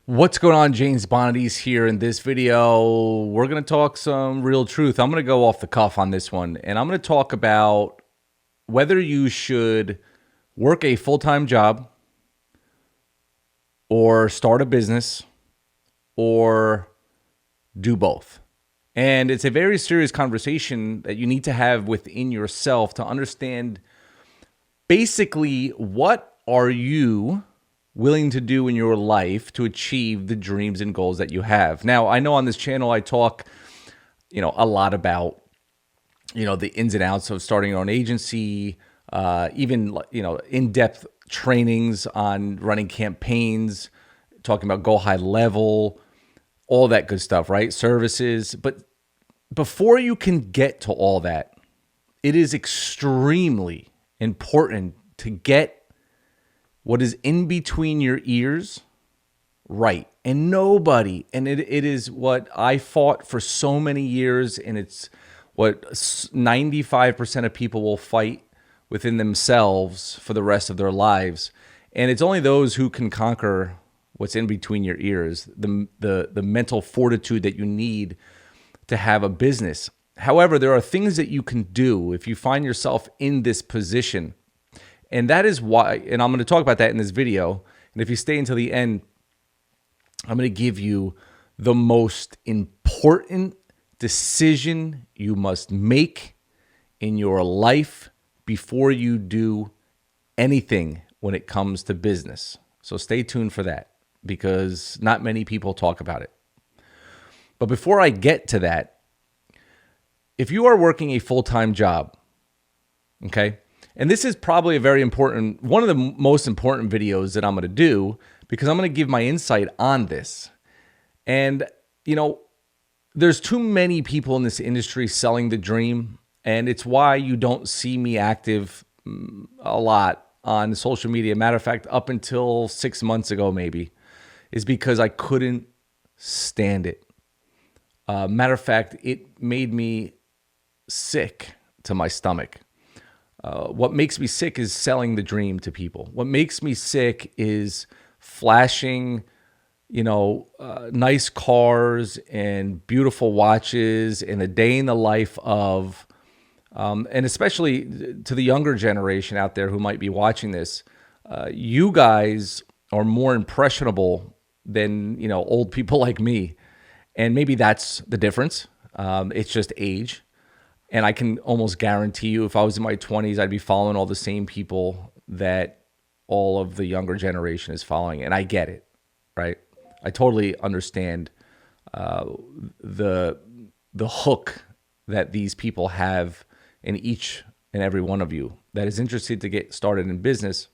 What's going on? James Bonadies here. In this video, we're going to talk some real truth. I'm going to go off the cuff on this one, and I'm going to talk about whether you should work a full-time job or start a business or do both. And it's a very serious conversation that you need to have within yourself to understand basically what are you willing to do in your life to achieve the dreams and goals that you have. Now, I know on this channel I talk, a lot about, the ins and outs of starting your own agency, even, in-depth trainings on running campaigns, talking about GoHighLevel, all that good stuff, right? Services. But before you can get to all that, it is extremely important to get what is in between your ears right. And nobody, and it is what I fought for so many years, and it's what 95% of people will fight within themselves for the rest of their lives. And it's only those who can conquer what's in between your ears, the mental fortitude that you need to have a business. However, there are things that you can do if you find yourself in this position. And that is why, and I'm going to talk about that in this video. And if you stay until the end, I'm going to give you the most important decision you must make in your life before you do anything when it comes to business. So stay tuned for that, because not many people talk about it. But before I get to that, if you are working a full-time job, okay, and this is probably a very important, one of the most important videos that I'm going to do, because I'm going to give my insight on this. And, there's too many people in this industry selling the dream, and it's why you don't see me active a lot on social media. Matter of fact, up until 6 months ago, maybe, is because I couldn't stand it. Matter of fact, it made me sick to my stomach. What makes me sick is selling the dream to people. What makes me sick is flashing, nice cars and beautiful watches and a day in the life of, and especially to the younger generation out there who might be watching this, you guys are more impressionable than, old people like me. And maybe that's the difference. It's just age. And I can almost guarantee you, if I was in my 20s, I'd be following all the same people that all of the younger generation is following. And I get it, right? I totally understand the hook that these people have in each and every one of you that is interested to get started in business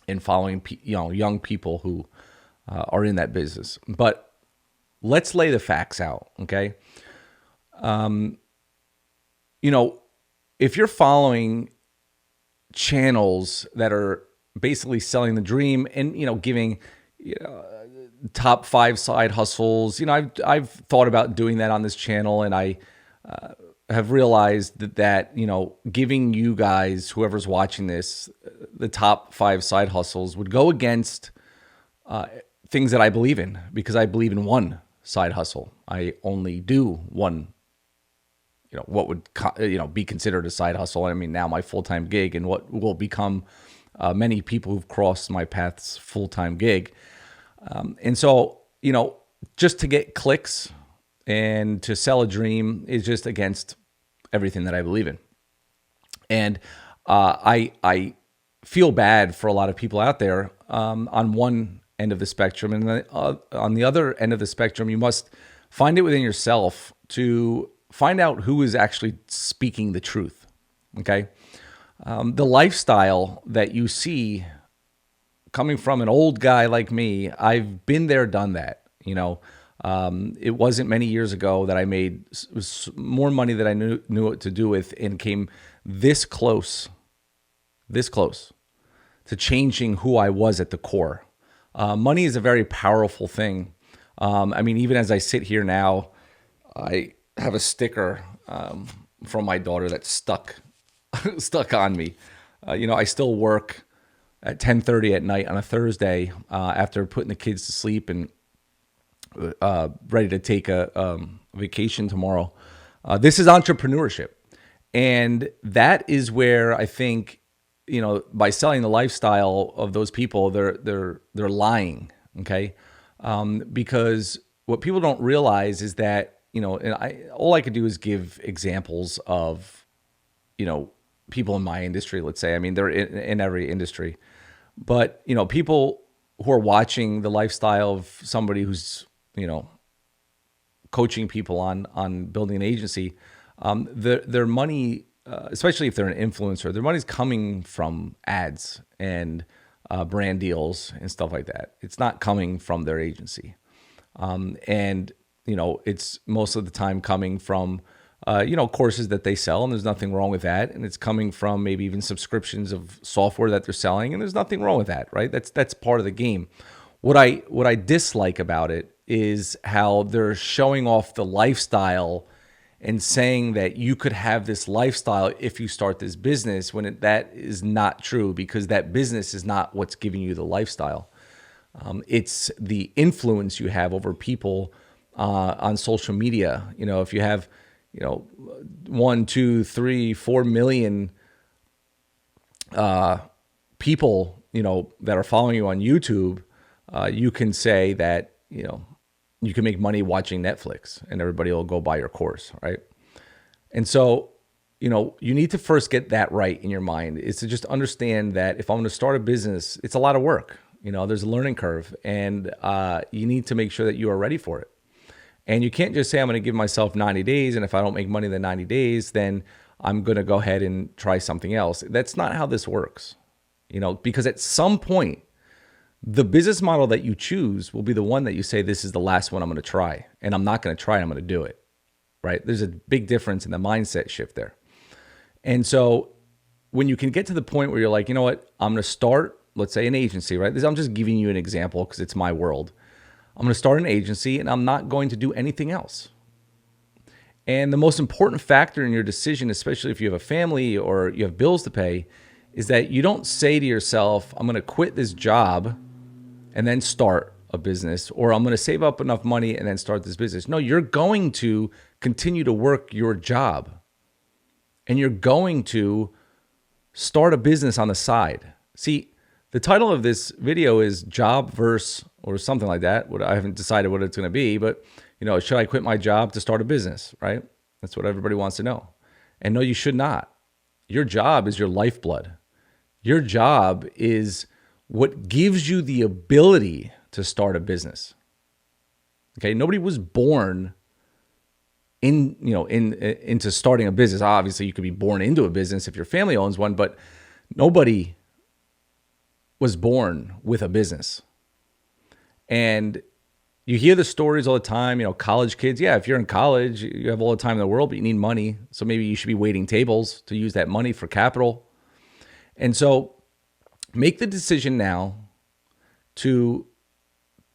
and following young people who are in that business. But let's lay the facts out, okay? If you're following channels that are basically selling the dream and, giving, top 5 side hustles, I've thought about doing that on this channel, and I have realized that, giving you guys, whoever's watching this, the top 5 side hustles would go against things that I believe in, because I believe in one side hustle. I only do one, what would, be considered a side hustle. I mean, now my full-time gig, and what will become many people who've crossed my path's full-time gig. And so, just to get clicks and to sell a dream is just against everything that I believe in. And I feel bad for a lot of people out there on one end of the spectrum. And then, on the other end of the spectrum, you must find it within yourself to find out who is actually speaking the truth, okay? The lifestyle that you see coming from an old guy like me, I've been there, done that. It wasn't many years ago that I made more money than I knew what to do with, and came this close to changing who I was at the core. Money is a very powerful thing. Even as I sit here now, I have a sticker from my daughter that's stuck on me. I still work at 10:30 at night on a Thursday after putting the kids to sleep and ready to take a vacation tomorrow. This is entrepreneurship. And that is where I think, by selling the lifestyle of those people, they're lying. Okay. Because what people don't realize is that, all I could do is give examples of, people in my industry, let's say. I mean, they're in every industry, but, people who are watching the lifestyle of somebody who's, coaching people on building an agency, their money, especially if they're an influencer, their money's coming from ads and brand deals and stuff like that. It's not coming from their agency. And it's most of the time coming from, courses that they sell, and there's nothing wrong with that. And it's coming from maybe even subscriptions of software that they're selling, and there's nothing wrong with that, right? That's part of the game. What I dislike about it is how they're showing off the lifestyle and saying that you could have this lifestyle if you start this business, when that is not true, because that business is not what's giving you the lifestyle. It's the influence you have over people on social media. If you have 1, 2, 3, 4 million people that are following you on YouTube, you can say that you can make money watching Netflix and everybody will go buy your course, right? And so you need to first get that right in your mind, is to just understand that if I'm going to start a business, it's a lot of work. There's a learning curve, and you need to make sure that you are ready for it. And you can't just say, I'm going to give myself 90 days, and if I don't make money in the 90 days, then I'm going to go ahead and try something else. That's not how this works, because at some point, the business model that you choose will be the one that you say, this is the last one I'm going to try, and I'm not going to try it, I'm going to do it, right? There's a big difference in the mindset shift there. And so when you can get to the point where you're like, you know what, I'm going to start, let's say, an agency, right? I'm just giving you an example because it's my world. I'm going to start an agency and I'm not going to do anything else. And the most important factor in your decision, especially if you have a family or you have bills to pay, is that you don't say to yourself, I'm going to quit this job and then start a business, or I'm going to save up enough money and then start this business. No, you're going to continue to work your job, and you're going to start a business on the side. See, the title of this video is Job versus, or something like that. I haven't decided what it's going to be, but should I quit my job to start a business, right? That's what everybody wants to know. And no, you should not. Your job is your lifeblood. Your job is what gives you the ability to start a business. Okay, nobody was born into starting a business. Obviously, you could be born into a business if your family owns one, but nobody was born with a business. And you hear the stories all the time, college kids. Yeah, if you're in college, you have all the time in the world, but you need money. So maybe you should be waiting tables to use that money for capital. And so make the decision now to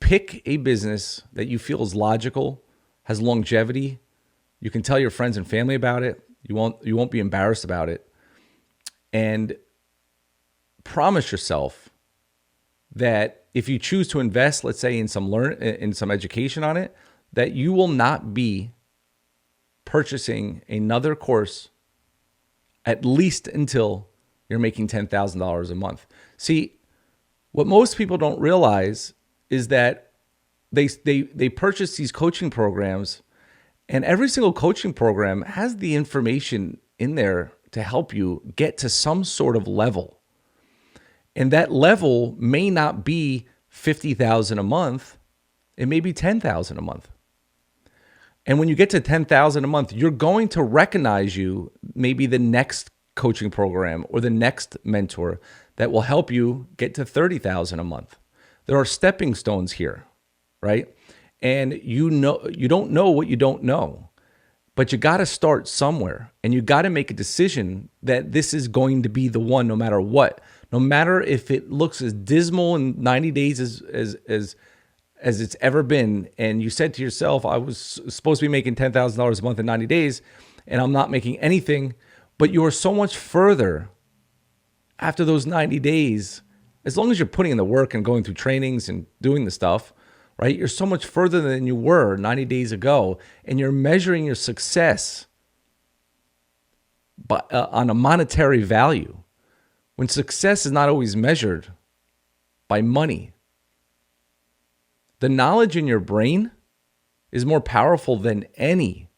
pick a business that you feel is logical, has longevity. You can tell your friends and family about it. You won't be embarrassed about it. And promise yourself that if you choose to invest, let's say in some education on it, that you will not be purchasing another course at least until you're making $10,000 a month. See, what most people don't realize is that they purchase these coaching programs, and every single coaching program has the information in there to help you get to some sort of level. And that level may not be $50,000 a month. It may be $10,000 a month. And when you get to $10,000 a month, you're going to recognize maybe the next coaching program or the next mentor that will help you get to $30,000 a month. There are stepping stones here, right? And you don't know what you don't know, but you got to start somewhere, and you got to make a decision that this is going to be the one, no matter what. No matter if it looks as dismal in 90 days as it's ever been, and you said to yourself, I was supposed to be making $10,000 a month in 90 days, and I'm not making anything, but you're so much further after those 90 days, As long as you're putting in the work and going through trainings and doing the stuff, right? You're so much further than you were 90 days ago, and you're measuring your success on a monetary value, when success is not always measured by money. The knowledge in your brain is more powerful than any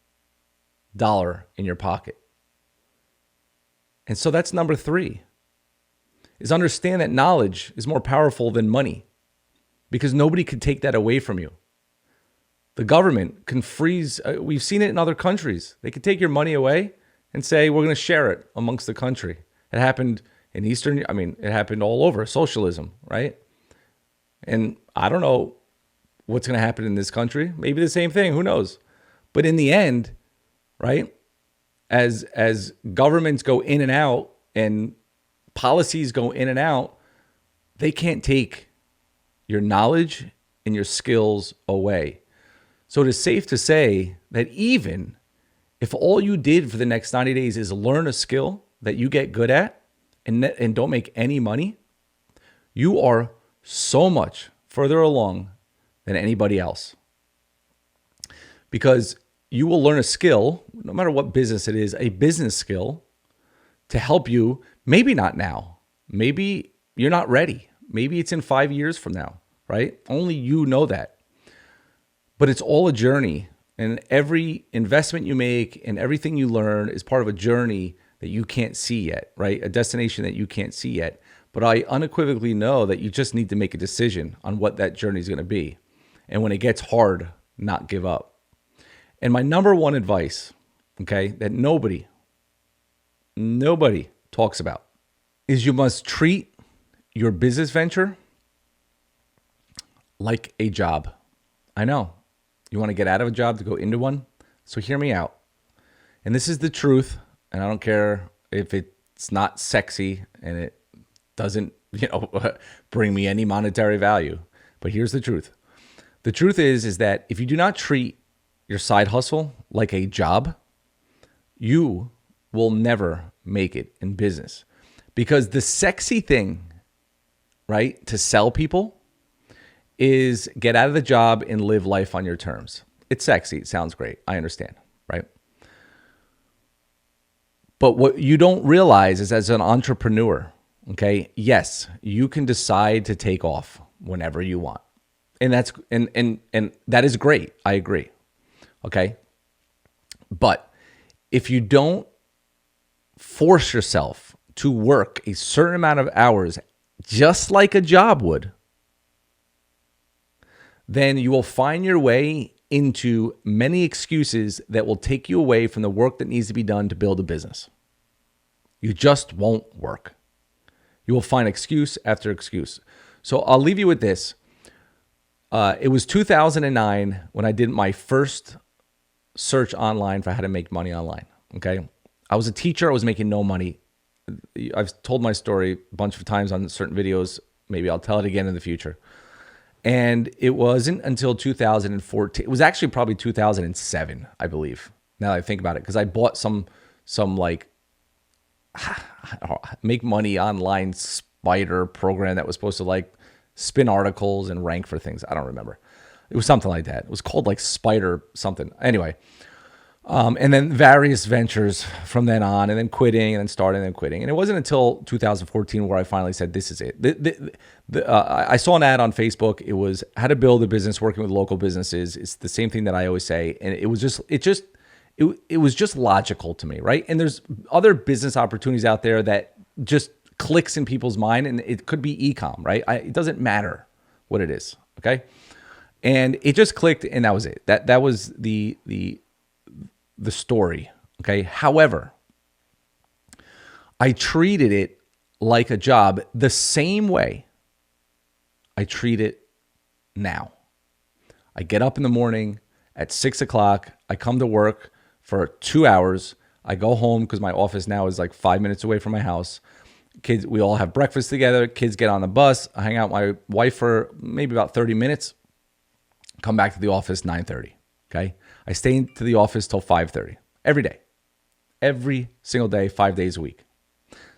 dollar in your pocket. And so that's number 3, is understand that knowledge is more powerful than money, because nobody can take that away from you. The government can freeze. We've seen it in other countries. They can take your money away and say, we're going to share it amongst the country. It happened in it happened all over socialism, right? And I don't know what's going to happen in this country. Maybe the same thing, who knows? But in the end, right, as governments go in and out and policies go in and out, they can't take your knowledge and your skills away. So it is safe to say that even if all you did for the next 90 days is learn a skill that you get good at and don't make any money, you are so much further along than anybody else. Because you will learn a skill, no matter what business it is, a business skill to help you, maybe not now. Maybe you're not ready. Maybe it's in 5 years from now, right? Only you know that. But it's all a journey. And every investment you make and everything you learn is part of a journey that you can't see yet, right? A destination that you can't see yet. But I unequivocally know that you just need to make a decision on what that journey is going to be. And when it gets hard, not give up. And my number one advice, okay, that nobody talks about is you must treat your business venture like a job. I know. You want to get out of a job to go into one? So hear me out. And this is the truth. And I don't care if it's not sexy and it doesn't, bring me any monetary value. But here's the truth. The truth is that if you do not treat your side hustle like a job, you will never make it in business. Because the sexy thing, right, to sell people is get out of the job and live life on your terms. It's sexy. It sounds great. I understand, right? But what you don't realize is, as an entrepreneur, okay, yes, you can decide to take off whenever you want. And that's and that is great. I agree. Okay? But if you don't force yourself to work a certain amount of hours just like a job would, then you will find your way into many excuses that will take you away from the work that needs to be done to build a business. You just won't work. You will find excuse after excuse. So I'll leave you with this. It was 2009 when I did my first search online for how to make money online. Okay. I was a teacher. I was making no money. I've told my story a bunch of times on certain videos. Maybe I'll tell it again in the future. And it wasn't until 2014. It was actually probably 2007, I believe, now that I think about it, because I bought some like make money online spider program that was supposed to like spin articles and rank for things. I don't remember. It was something like that. It was called like Spider something. Anyway, and then various ventures from then on, and then quitting, and then starting, and then quitting. And it wasn't until 2014 where I finally said, this is it. I saw an ad on Facebook. It was how to build a business working with local businesses. It's the same thing that I always say. And it was just logical to me, right? And there's other business opportunities out there that just clicks in people's mind, and it could be e-com, right? It doesn't matter what it is, okay? And it just clicked, and that was it. That was the story, okay? However, I treated it like a job the same way I treat it now. I get up in the morning at 6 o'clock. I come to work for 2 hours. I go home because my office now is like 5 minutes away from my house. Kids, we all have breakfast together. Kids get on the bus. I hang out with my wife for maybe about 30 minutes. Come back to the office 9:30, okay? I stay into the office till 5:30 every day. Every single day, 5 days a week.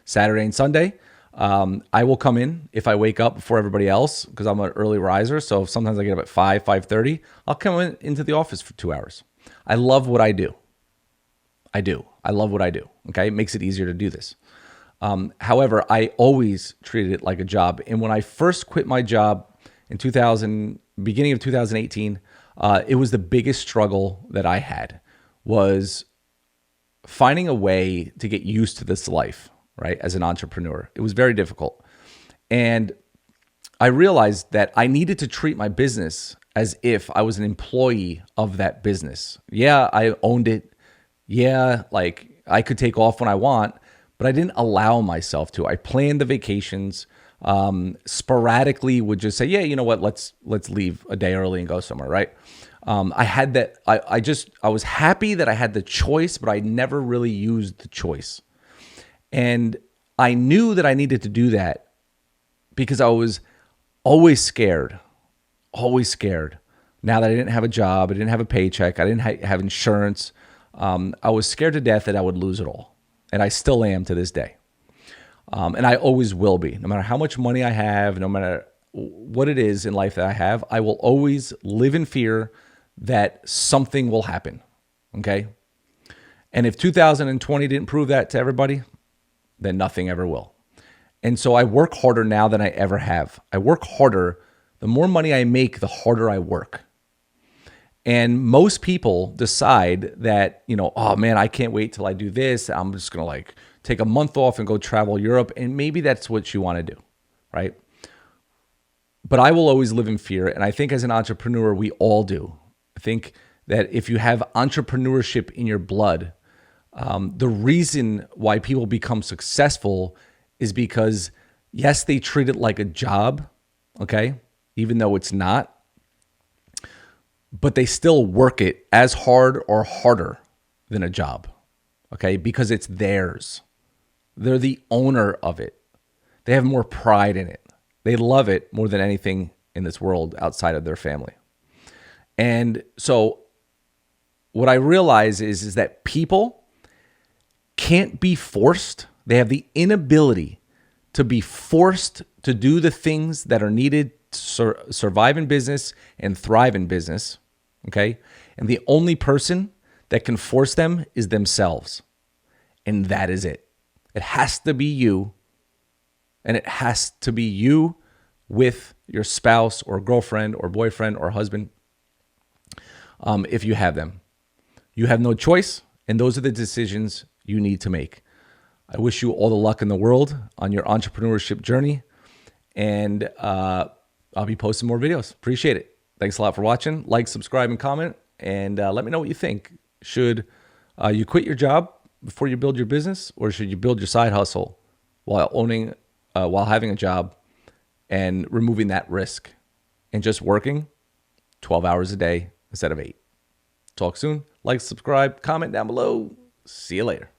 Saturday and Sunday, I will come in if I wake up before everybody else because I'm an early riser. So sometimes I get up at 5:30. I'll come into the office for 2 hours. I love what I do. I do. I love what I do. Okay. It makes it easier to do this. However, I always treated it like a job. And when I first quit my job in beginning of 2018, it was the biggest struggle that I had was finding a way to get used to this life, right? As an entrepreneur, it was very difficult. And I realized that I needed to treat my business as if I was an employee of that business. Yeah, I owned it. Yeah, like I could take off when I want, but I didn't allow myself to. I planned the vacations, sporadically would just say, yeah, you know what, let's leave a day early and go somewhere, right? I had that, I was happy that I had the choice, but I never really used the choice. And I knew that I needed to do that because I was always scared. Now that I didn't have a job, I didn't have a paycheck, I didn't have insurance. I was scared to death that I would lose it all. And I still am to this day. And I always will be. No matter how much money I have, no matter what it is in life that I have, I will always live in fear that something will happen. Okay? And if 2020 didn't prove that to everybody, then nothing ever will. And so I work harder now than I ever have. I work harder. The more money I make, the harder I work. And most people decide that, oh man, I can't wait till I do this. I'm just going to like take a month off and go travel Europe. And maybe that's what you want to do, right? But I will always live in fear. And I think as an entrepreneur, we all do. I think that if you have entrepreneurship in your blood, the reason why people become successful is because, yes, they treat it like a job, okay, even though it's not. But they still work it as hard or harder than a job, okay? Because it's theirs. They're the owner of it. They have more pride in it. They love it more than anything in this world outside of their family. And so what I realize is that people can't be forced. They have the inability to be forced to do the things that are needed to survive in business and thrive in business, okay? And the only person that can force them is themselves. And that is it. It has to be you. And it has to be you with your spouse or girlfriend or boyfriend or husband, if you have them. You have no choice, and those are the decisions you need to make. I wish you all the luck in the world on your entrepreneurship journey, and I'll be posting more videos. Appreciate it. Thanks a lot for watching. Like, subscribe, and comment, and let me know what you think. Should you quit your job before you build your business, or should you build your side hustle while having a job and removing that risk and just working 12 hours a day instead of 8? Talk soon. Like, subscribe, comment down below. See you later.